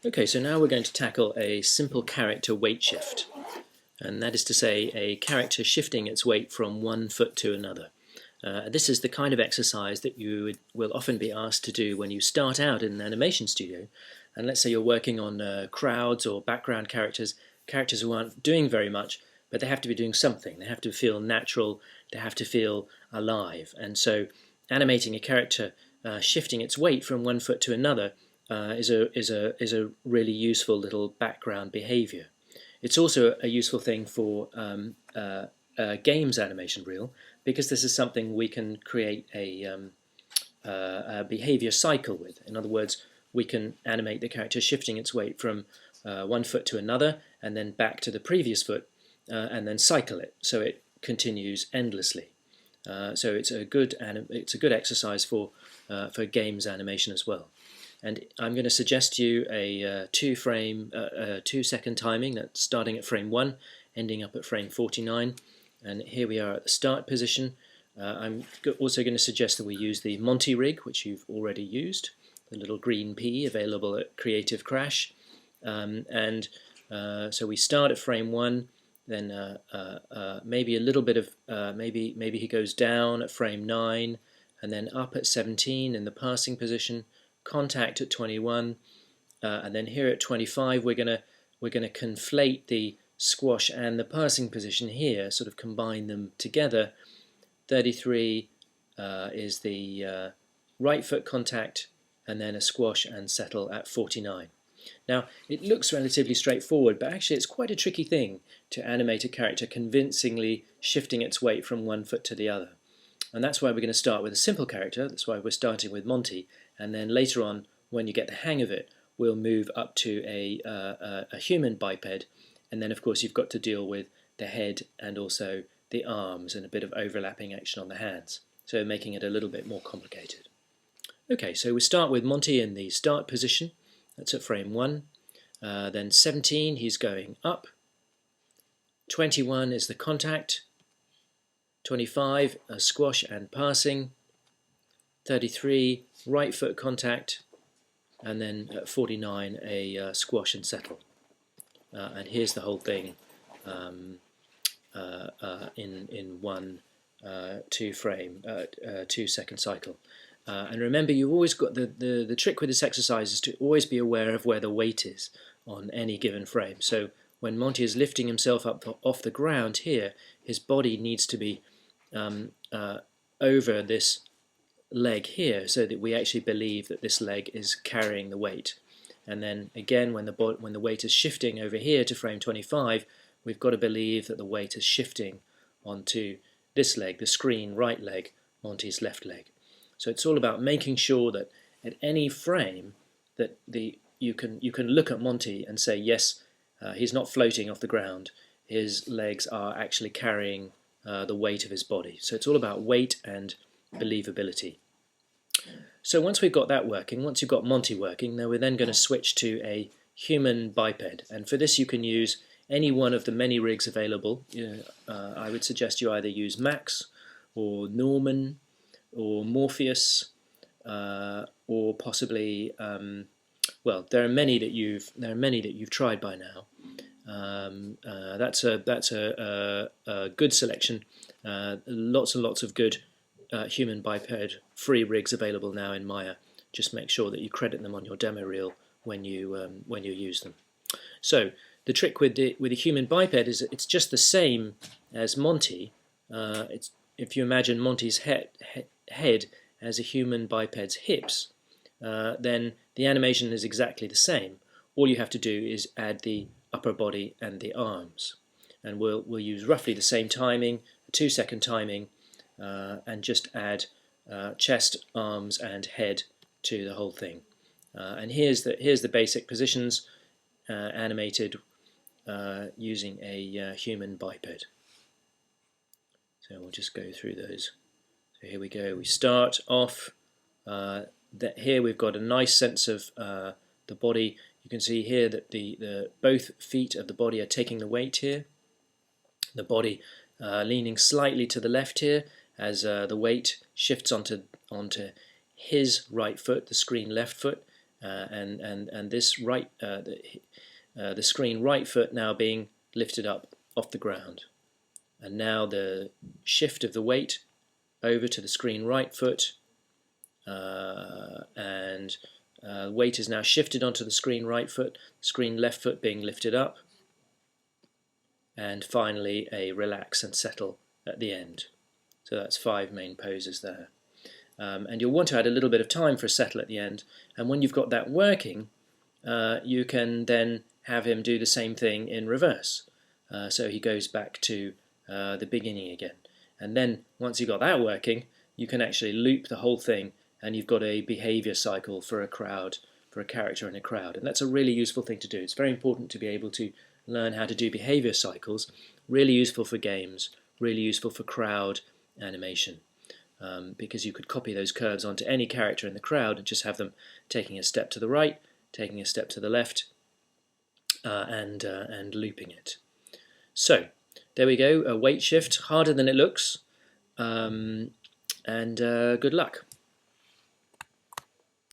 Okay, so now we're going to tackle a simple character weight shift, and that is to say a character shifting its weight from one foot to another. This is the kind of exercise that you will often be asked to do when you start out in an animation studio, and let's say you're working on crowds or background characters who aren't doing very much, but they have to be doing something. They have to feel natural, they have to feel alive, and so animating a character shifting its weight from one foot to another is a really useful little background behavior. It's also a useful thing for games animation reel, because this is something we can create a behavior cycle with. In other words, we can animate the character shifting its weight from one foot to another and then back to the previous foot and then cycle it so it continues endlessly. So it's a good exercise for games animation as well. And I'm going to suggest to you a 2-second timing that's starting at frame 1, ending up at frame 49. And here we are at the start position. I'm also going to suggest that we use the Monty rig, which you've already used, the little green P available at Creative Crash. So we start at frame 1, then maybe a little bit of, maybe he goes down at frame 9, and then up at 17 in the passing position, contact at 21, and then here at 25 we're gonna conflate the squash and the passing position here, sort of combine them together. 33 is the right foot contact, and then a squash and settle at 49. Now it looks relatively straightforward, but actually it's quite a tricky thing to animate a character convincingly shifting its weight from one foot to the other. And that's why we're going to start with a simple character. That's why we're starting with Monty, and then later on, when you get the hang of it, we'll move up to a human biped, and then of course you've got to deal with the head and also the arms and a bit of overlapping action on the hands, so making it a little bit more complicated. Okay, so we start with Monty in the start position. That's at frame 1. Then 17, he's going up. 21 is the contact. 25, a squash and passing. 33, right foot contact. And then at 49, a squash and settle. And here's the whole thing in one 2-second cycle. And remember, you've always got the trick with this exercise is to always be aware of where the weight is on any given frame. So when Monty is lifting himself up off the ground here, his body needs to be over this leg here, so that we actually believe that this leg is carrying the weight. And then again, when the weight is shifting over here to frame 25, we've got to believe that the weight is shifting onto this leg, the screen right leg, Monty's left leg. So it's all about making sure that at any frame that you can look at Monty and say, yes, he's not floating off the ground. His legs are actually carrying the weight of his body. So it's all about weight and believability. So once we've got that working, once you've got Monty working, then we're then going to switch to a human biped. And for this you can use any one of the many rigs available. I would suggest you either use Max or Norman or Morpheus or possibly well, there are many that you've tried by now. That's a good selection. Lots and lots of good human biped free rigs available now in Maya. Just make sure that you credit them on your demo reel when you use them. So the trick with the human biped is that it's just the same as Monty. If you imagine Monty's head as a human biped's hips, then the animation is exactly the same. All you have to do is add the upper body and the arms, and we'll use roughly the same timing, a 2-second timing, and just add chest, arms, and head to the whole thing. And here's the basic positions animated using a human biped. So we'll just go through those. So here we go. We start off. Here we've got a nice sense of the body. You can see here that the both feet of the body are taking the weight here. The body leaning slightly to the left here as the weight shifts onto his right foot, the screen left foot, and this the screen right foot now being lifted up off the ground, and now the shift of the weight over to the screen right foot, and weight is now shifted onto the screen right foot, screen left foot being lifted up, and finally a relax and settle at the end. So that's 5 main poses there. And you'll want to add a little bit of time for a settle at the end, and when you've got that working, you can then have him do the same thing in reverse. So he goes back to the beginning again. And then once you've got that working, you can actually loop the whole thing, and you've got a behavior cycle for a crowd, for a character in a crowd. And that's a really useful thing to do. It's very important to be able to learn how to do behavior cycles. Really useful for games, really useful for crowd animation. Because you could copy those curves onto any character in the crowd and just have them taking a step to the right, taking a step to the left, and looping it. So there we go, a weight shift, harder than it looks, and good luck.